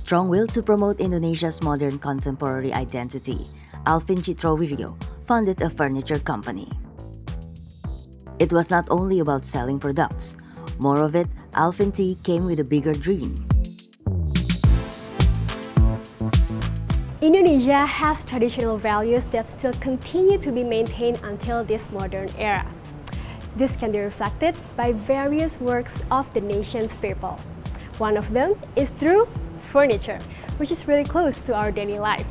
strong-willed to promote Indonesia's modern contemporary identity, Alvin founded a furniture company. It was not only about selling products. More of it, Alvin came with a bigger dream. Indonesia has traditional values that still continue to be maintained until this modern era. This can be reflected by various works of the nation's people. One of them is through furniture, which is really close to our daily life.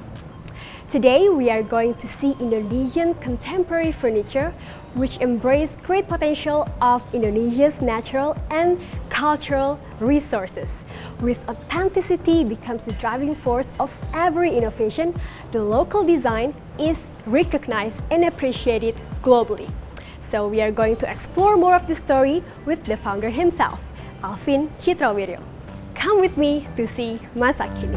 Today, we are going to see Indonesian contemporary furniture, which embrace great potential of Indonesia's natural and cultural resources. With authenticity becomes the driving force of every innovation, the local design is recognized and appreciated globally. So we are going to explore more of the story with the founder himself, Alvin Chitrawiryo. Come with me to see Masa Kini.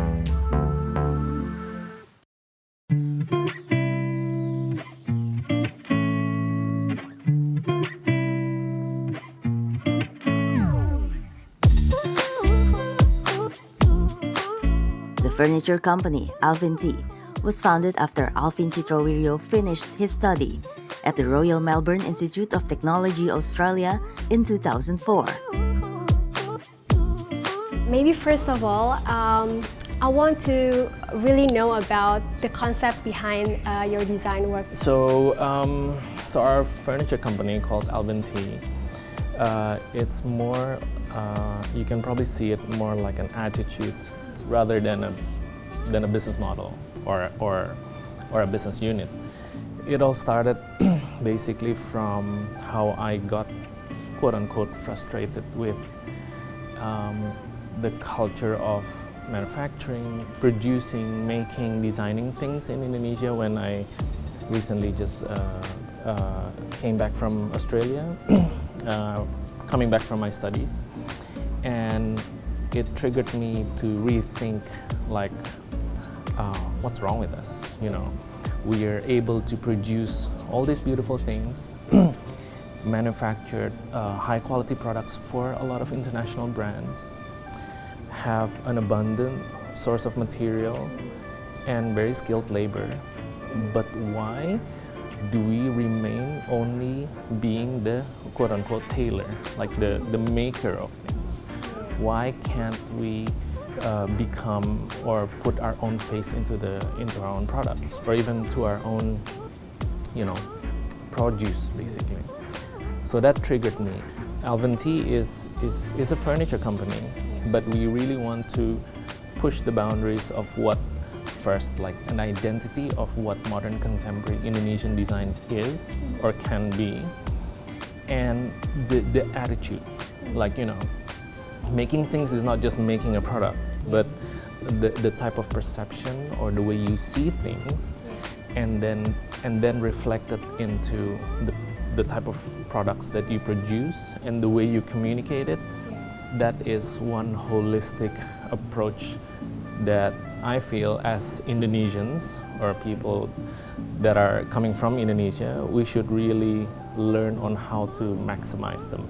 The furniture company, Alvin was founded after Alvin Chitrawiryo finished his study at the Royal Melbourne Institute of Technology, Australia in 2004. Maybe first of all, I want to really know about the concept behind your design work. So our furniture company called Alvin it's more, you can probably see it more like an attitude rather than a business model or a business unit. It all started basically from how I got quote-unquote frustrated with the culture of manufacturing, producing, making, designing things in Indonesia when I recently just came back from Australia, coming back from my studies, and it triggered me to rethink like what's wrong with us, you know. We are able to produce all these beautiful things, manufactured high quality products for a lot of international brands, have an abundant source of material and very skilled labor. But why do we remain only being the quote-unquote tailor, like the maker of things? Why can't we become or put our own face into our own products, or even to our own, you know, produce basically? So that triggered me. Alvin is a furniture company, but we really want to push the boundaries of what first, like an identity of what modern contemporary Indonesian design is or can be, and the attitude, like, you know, making things is not just making a product, but the type of perception or the way you see things, and then reflect it into the type of products that you produce and the way you communicate it. That is one holistic approach that I feel as Indonesians or people that are coming from Indonesia, we should really learn on how to maximize them.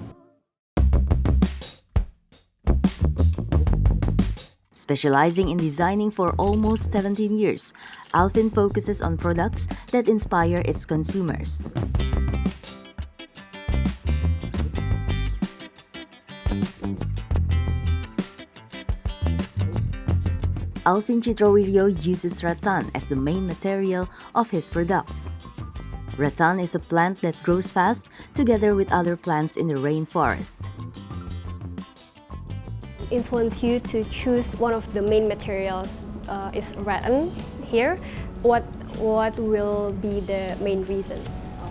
Specializing in designing for almost 17 years, Alvin focuses on products that inspire its consumers. Alvin Chitrawiryo uses rattan as the main material of his products. Rattan is a plant that grows fast together with other plants in the rainforest. Influence you to choose one of the main materials is rattan here. What will be the main reason?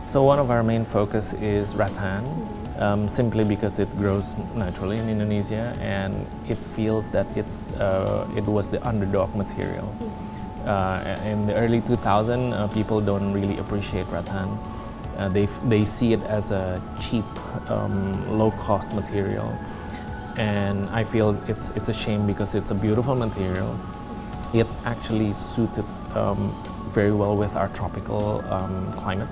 So one of our main focus is rattan, simply because it grows naturally in Indonesia, and it feels that it was the underdog material. In the early 2000s, people don't really appreciate rattan. They see it as a cheap, low-cost material. And I feel it's a shame because it's a beautiful material. It actually suited very well with our tropical climate,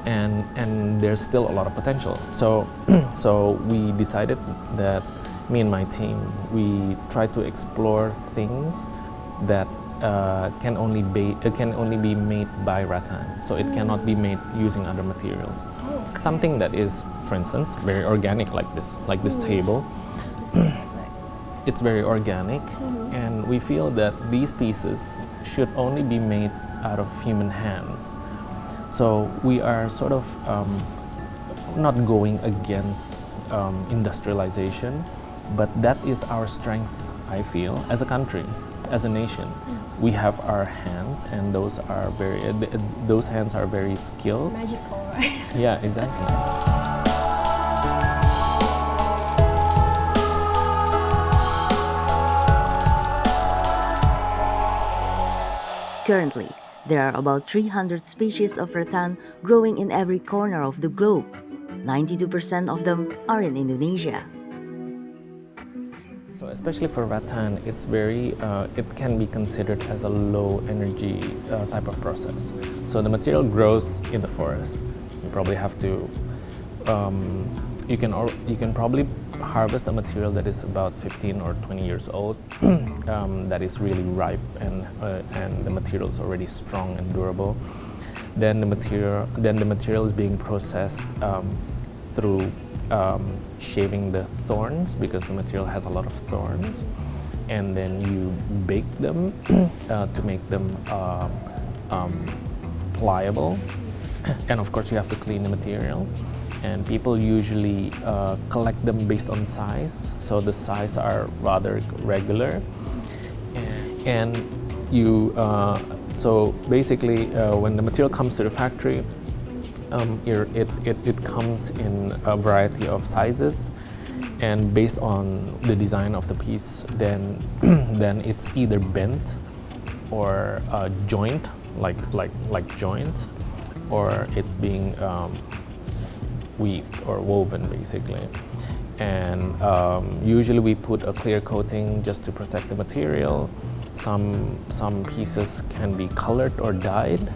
and there's still a lot of potential. So we decided that me and my team, we try to explore things that can only be made by rattan. So it cannot be made using other materials. Something that is, for instance, very organic, like this table. It's very organic, and we feel that these pieces should only be made out of human hands. So we are sort of not going against industrialization, but that is our strength, I feel, as a country, as a nation. We have our hands, and those hands are very skilled. Magical, right? Yeah, exactly. Currently, there are about 300 species of rattan growing in every corner of the globe. 92% of them are in Indonesia. So especially for rattan, it can be considered as a low energy type of process. So the material grows in the forest. You probably have to, you can probably harvest a material that is about 15 or 20 years old, that is really ripe, and the material is already strong and durable. Then the material is being processed through shaving the thorns, because the material has a lot of thorns, and then you bake them to make them pliable, and of course you have to clean the material. And people usually collect them based on size, so the size are rather regular, and you so basically when the material comes to the factory, it comes in a variety of sizes, and based on the design of the piece, then it's either bent or joint, like joint, or it's being weaved or woven, basically. And usually we put a clear coating just to protect the material. Some pieces can be colored or dyed.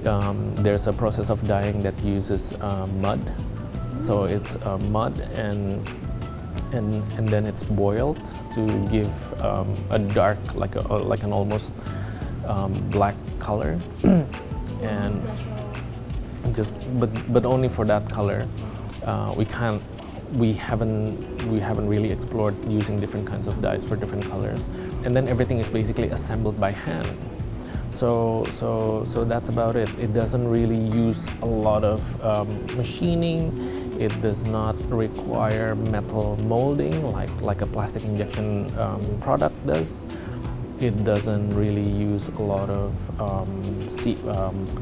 There's a process of dyeing that uses mud. So it's mud and then it's boiled to give a dark, like an almost black color. And but only for that color. We haven't really explored using different kinds of dyes for different colors. And then everything is basically assembled by hand. So that's about it. It doesn't really use a lot of machining. It does not require metal molding like a plastic injection product does. It doesn't really use a lot of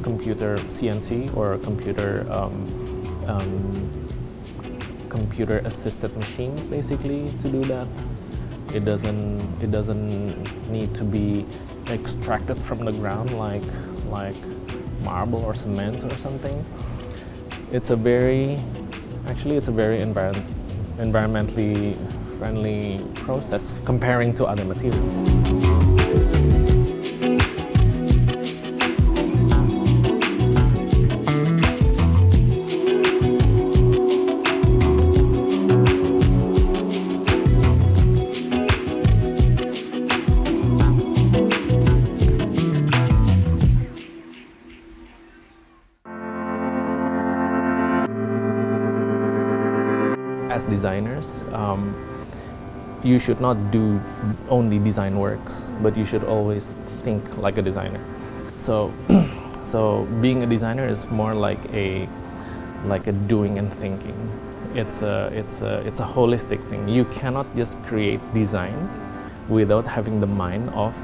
computer CNC or computer assisted machines, basically, to do that. It doesn't need to be extracted from the ground like marble or cement or something. It's a very environmentally friendly process comparing to other materials. As designers, you should not do only design works, but you should always think like a designer. So, so being a designer is more like a doing and thinking. It's a holistic thing. You cannot just create designs without having the mind of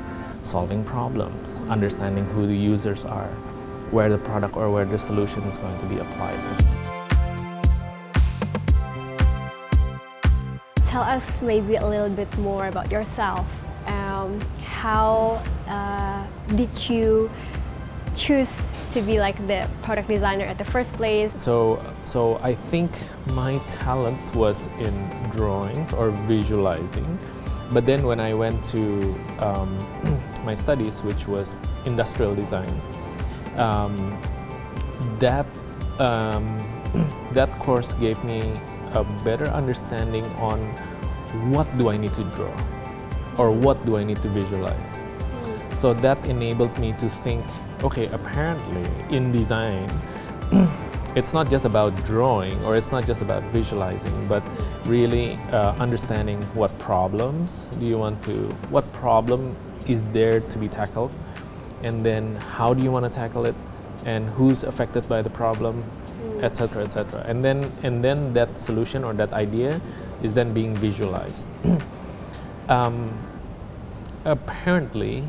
solving problems, understanding who the users are, where the product or where the solution is going to be applied. Tell us maybe a little bit more about yourself. How did you choose to be like the product designer at the first place? So I think my talent was in drawings or visualizing, but then when I went to my studies, which was industrial design, that course gave me a better understanding on what do I need to draw, or what do I need to visualize. So that enabled me to think, okay, apparently in design, it's not just about drawing, or it's not just about visualizing, but really understanding what problems do you want to, what problem is there to be tackled, and then how do you want to tackle it, and who's affected by the problem, etc., etc. And then that solution or that idea is then being visualized. Apparently,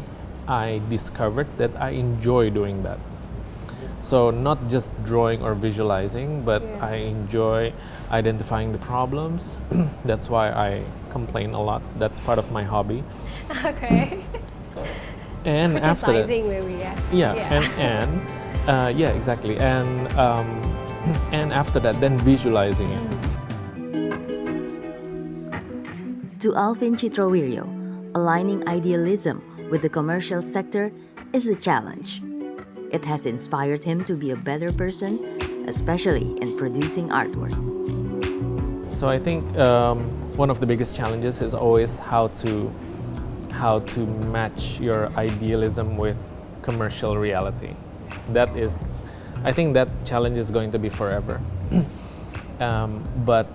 I discovered that I enjoy doing that. So not just drawing or visualizing, but I enjoy identifying the problems. That's why I complain a lot. That's part of my hobby. Okay. And after that, maybe, yeah, exactly. And after that, then visualizing it. To Alvin Chitrowirio, aligning idealism with the commercial sector is a challenge. It has inspired him to be a better person, especially in producing artwork. So I think one of the biggest challenges is always how to match your idealism with commercial reality. That is, I think that challenge is going to be forever. But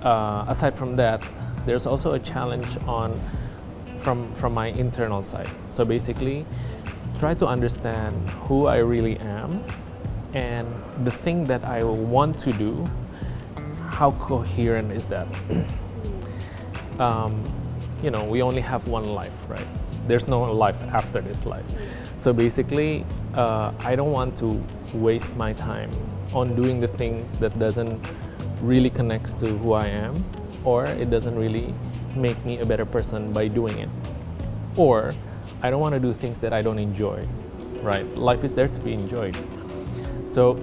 aside from that, there's also a challenge from my internal side. So basically, try to understand who I really am, and the thing that I want to do, how coherent is that? We only have one life, right? There's no life after this life. So basically, I don't want to waste my time on doing the things that doesn't really connects to who I am, or it doesn't really make me a better person by doing it. Or I don't want to do things that I don't enjoy, right? Life is there to be enjoyed. So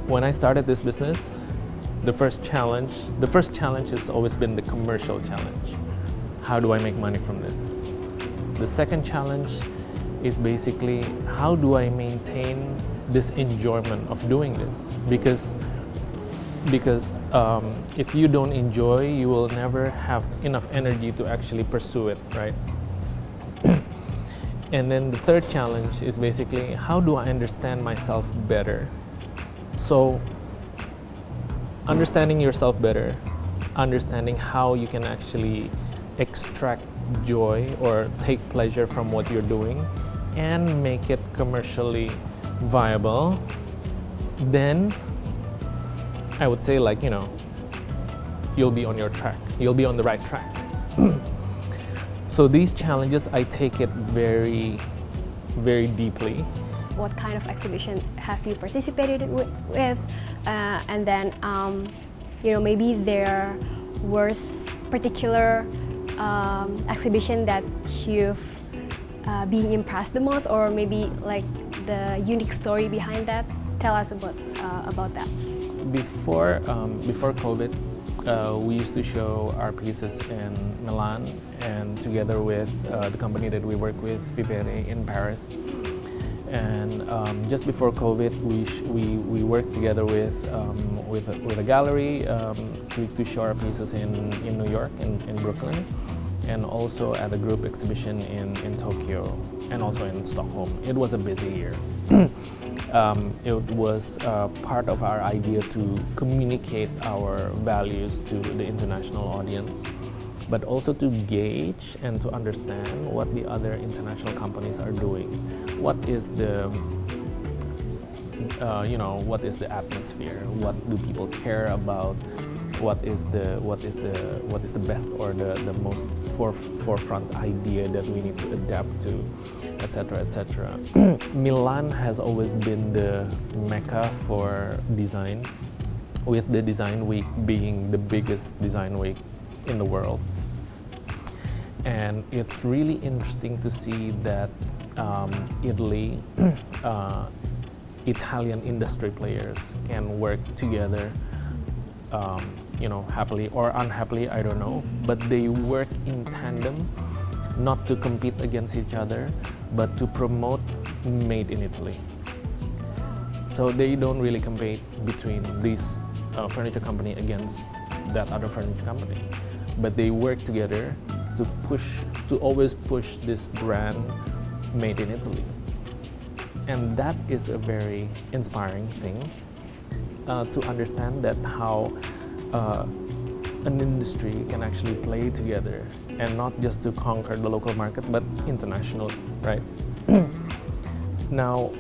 when I started this business, the first challenge has always been the commercial challenge. How do I make money from this? The second challenge is basically, how do I maintain this enjoyment of doing this? Because if you don't enjoy, you will never have enough energy to actually pursue it, right? And then the third challenge is basically, how do I understand myself better? So understanding yourself better, understanding how you can actually extract joy or take pleasure from what you're doing and make it commercially viable, then I would say, you'll be on your track. You'll be on the right track. So these challenges, I take it very, very deeply. What kind of exhibition have you participated with? And then, maybe there was particular exhibition that you've been impressed the most, or maybe like the unique story behind that. Tell us about that. Before COVID, we used to show our pieces in Milan, and together with the company that we work with, Vivere, in Paris. And just before COVID, we worked together with a gallery to show our pieces in New York, in Brooklyn, and also at a group exhibition in Tokyo, and also in Stockholm. It was a busy year. It was part of our idea to communicate our values to the international audience, but also to gauge and to understand what the other international companies are doing. What is the atmosphere? What do people care about? What is the best or the most forefront idea that we need to adapt to, etc., etc. Milan has always been the mecca for design, with the design week being the biggest design week in the world. And it's really interesting to see that Italy, Italian industry players can work together, happily or unhappily, I don't know, but they work in tandem, not to compete against each other, but to promote made in Italy. So they don't really compete between this furniture company against that other furniture company. but they work together to always push this brand made in Italy. And that is a very inspiring thing to understand that how an industry can actually play together and not just to conquer the local market but international, right? Now,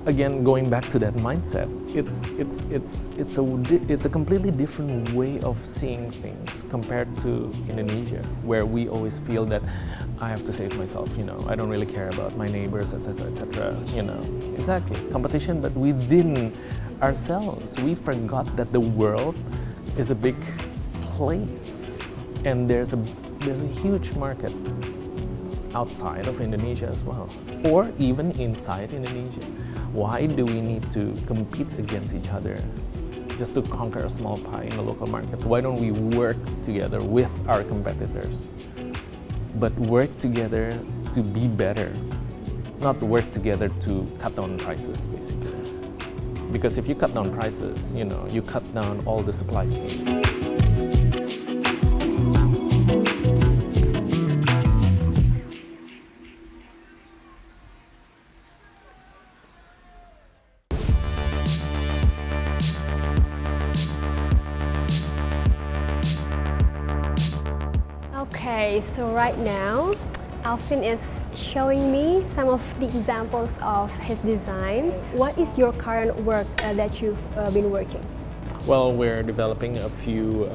again, going back to that mindset, it's a completely different way of seeing things compared to Indonesia, where we always feel that I have to save myself, I don't really care about my neighbors, etc., etc., Exactly, competition, but within ourselves, we forgot that the world is a big place, and there's a huge market outside of Indonesia as well, or even inside Indonesia. Why do we need to compete against each other just to conquer a small pie in the local market? Why don't we work together with our competitors, but work together to be better, not work together to cut down prices, basically? Because if you cut down prices, you cut down all the supply chains. Okay, so right now, Alvin is showing me some of the examples of his design. What is your current work that you've been working? Well, we're developing a few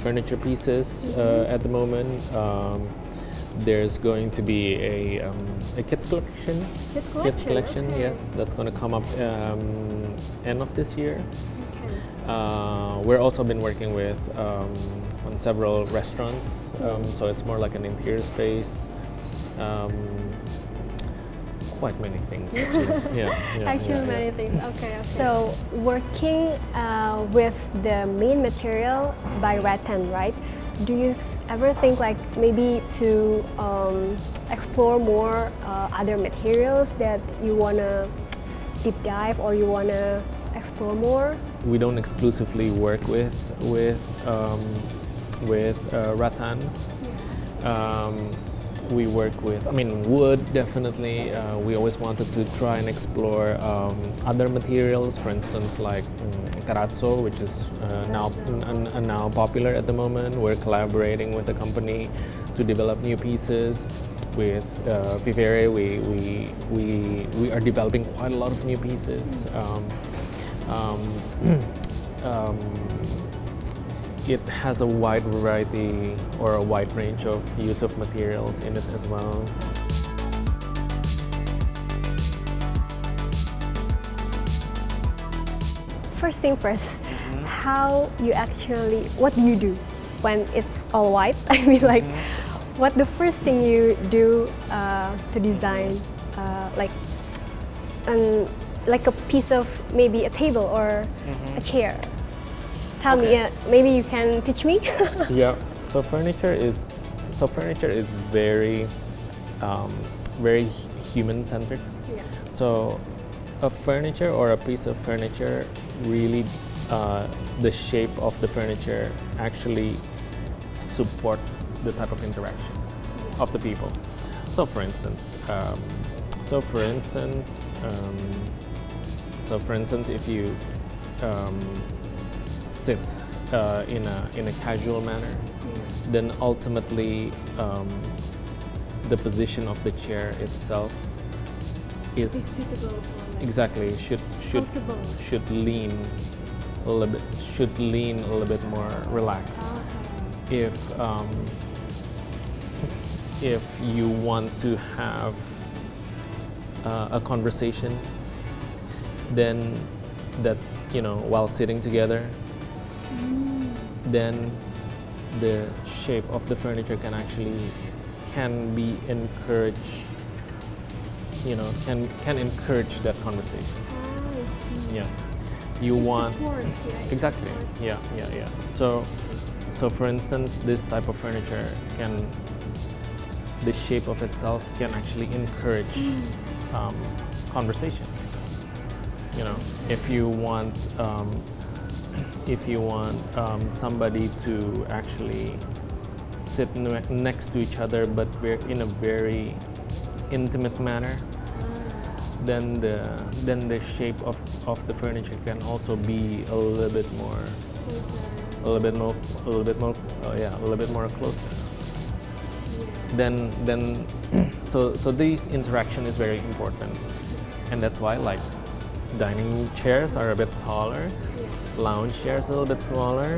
furniture pieces at the moment. There's going to be a kids collection. Kids collection, okay. yes, that's going to come up end of this year. Okay. We're also been working with on several restaurants, so it's more like an interior space. Quite many things, actually. Actually, many things. Okay. So, working with the main material by rattan, right? Do you ever think like maybe to explore more other materials that you wanna deep dive or you wanna explore more? We don't exclusively work with rattan. We work with, wood, definitely. We always wanted to try and explore other materials, for instance, like terrazzo, which is now popular at the moment. We're collaborating with a company to develop new pieces. With Vivere, we are developing quite a lot of new pieces. It has a wide variety or a wide range of use of materials in it as well. First thing first, what do you do when it's all white? What the first thing you do to design like a piece of maybe a table or a chair? Tell me, maybe you can teach me. Yeah. So furniture is very very human centered. Yeah. So a furniture or a piece of furniture really the shape of the furniture actually supports the type of interaction of the people. So for instance, if you sit in a casual manner, then ultimately the position of the chair itself is suitable for exactly should lean a little bit more relaxed. If you want to have a conversation, then that while sitting together, then the shape of the furniture can be encouraged, can encourage that conversation. Yeah, you want exactly. Yeah. So for instance, this type of furniture the shape of itself can actually encourage conversation. If you want somebody to actually sit next to each other, but we're in a very intimate manner, then the shape of the furniture can also be a little bit more closer. Then so this interaction is very important, and that's why like dining chairs are a bit taller, lounge chairs a little bit smaller,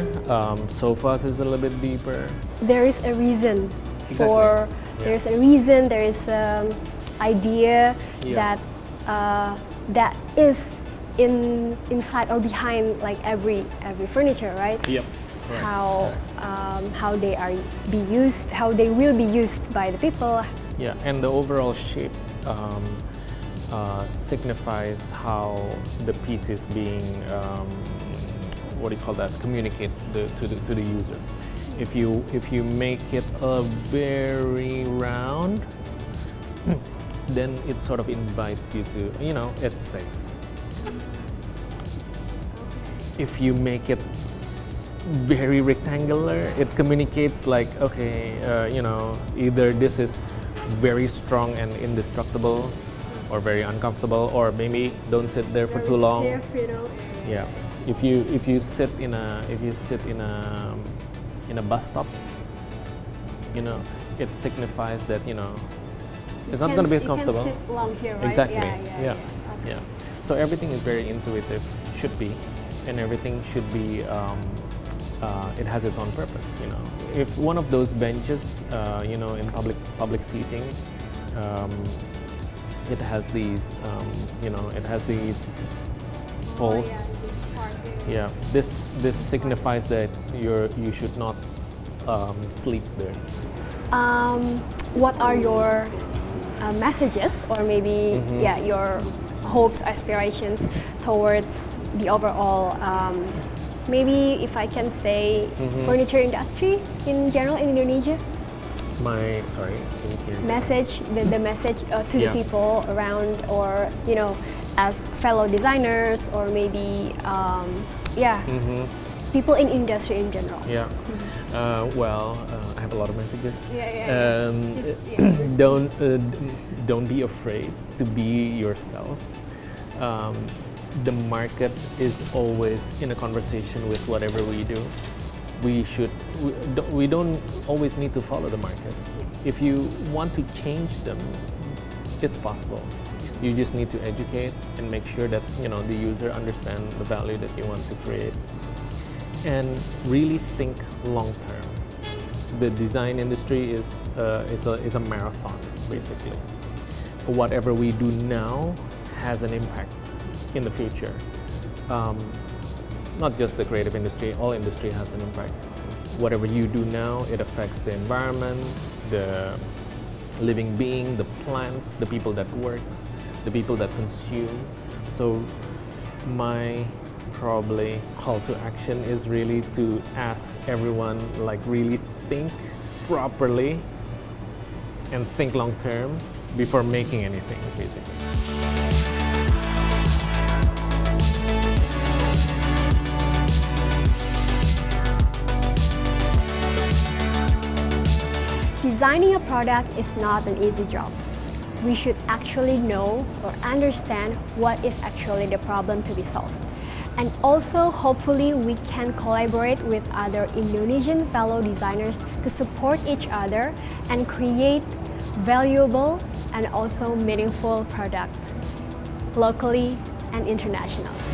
sofas is a little bit deeper. There is a reason for Yeah. there's a reason, there is idea Yeah. that is inside or behind like every furniture, right? Yep. Correct. How they are be used, how they will be used by the people. Yeah, and the overall shape signifies how the piece is being what do you call that? Communicate to the user. If you make it a very round, then it sort of invites you to, it's safe. If you make it very rectangular, it communicates like, okay, either this is very strong and indestructible, or very uncomfortable, or maybe don't sit there for too long. Yeah. If you sit in a bus stop, it signifies that it's not going to be comfortable. You can sit long here, right? Exactly. Yeah. Yeah. Okay. So everything is very intuitive, should be, and everything should be. It has its own purpose. If one of those benches, in public seating, it has these, poles. Yeah, this signifies that you should not sleep there. What are your messages, or maybe your hopes, aspirations towards the overall, maybe if I can say, furniture industry in general in Indonesia? Sorry, can you hear me? Message, the message to the Yeah. people around, or as fellow designers, or maybe people in industry in general. Yeah. I have a lot of messages. Yeah. Don't be afraid to be yourself. The market is always in a conversation with whatever we do. We don't always need to follow the market. If you want to change them, it's possible. You just need to educate and make sure that the user understands the value that you want to create, and really think long term. The design industry is a marathon, basically. Whatever we do now has an impact in the future. Not just the creative industry, all industry has an impact. Whatever you do now, it affects the environment, the living being, the plants, the people that works, the people that consume. So my probably call to action is really to ask everyone, like, really think properly and think long term before making anything, basically. Designing a product is not an easy job. We should actually know or understand what is actually the problem to be solved. And also, hopefully, we can collaborate with other Indonesian fellow designers to support each other and create valuable and also meaningful product locally and internationally.